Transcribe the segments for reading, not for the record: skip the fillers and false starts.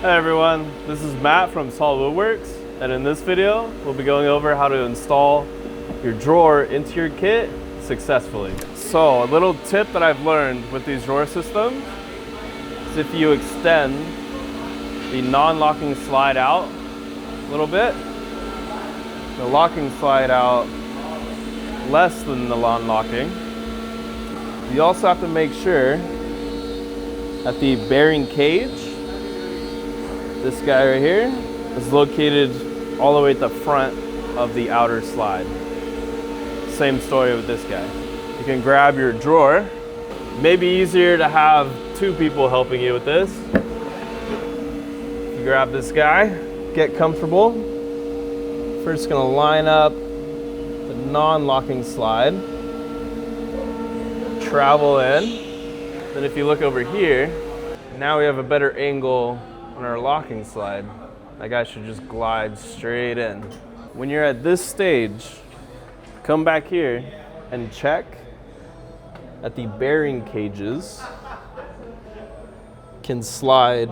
Hey everyone, this is Matt from Solid Wood Worx, and in this video we'll be going over how to install your drawer into your kit successfully. So a little tip that I've learned with these drawer systems is if you extend the non-locking slide out a little bit, the locking slide out less than the non-locking, you also have to make sure that the bearing cage, this guy right here, is located all the way at the front of the outer slide. Same story with this guy. You can grab your drawer. Maybe easier to have two people helping you with this. You grab this guy, get comfortable. First gonna line up the non-locking slide, travel in. Then if you look over here, now we have a better angle on our locking slide. That guy should just glide straight in. When you're at this stage, come back here and check that the bearing cages can slide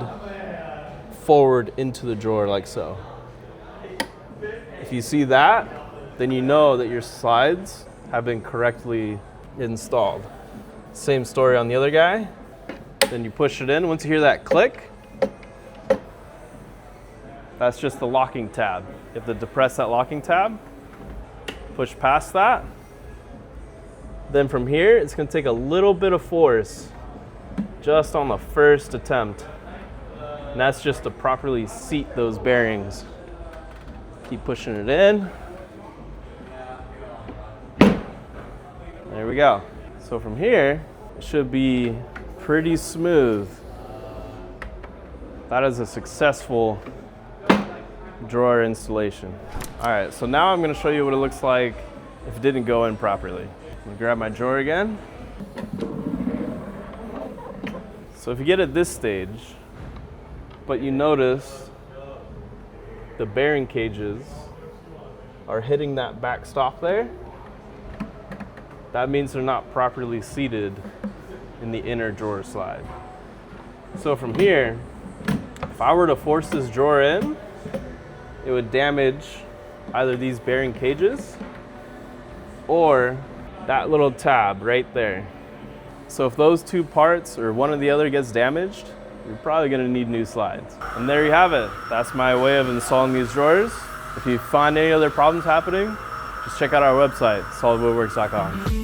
forward into the drawer like so. If you see that, then you know that your slides have been correctly installed. Same story on the other guy. Then you push it in. Once you hear that click, that's just the locking tab. You have to depress that locking tab, push past that. Then from here, it's gonna take a little bit of force just on the first attempt. And that's just to properly seat those bearings. Keep pushing it in. There we go. So from here, it should be pretty smooth. That is a successful drawer installation. All right, so now I'm gonna show you what it looks like if it didn't go in properly. I'm gonna grab my drawer again. So if you get at this stage, but you notice the bearing cages are hitting that back stop there, that means they're not properly seated in the inner drawer slide. So from here, if I were to force this drawer in, it would damage either these bearing cages or that little tab right there. So if those two parts or one or the other gets damaged, you're probably gonna need new slides. And there you have it. That's my way of installing these drawers. If you find any other problems happening, just check out our website, solidwoodworx.com.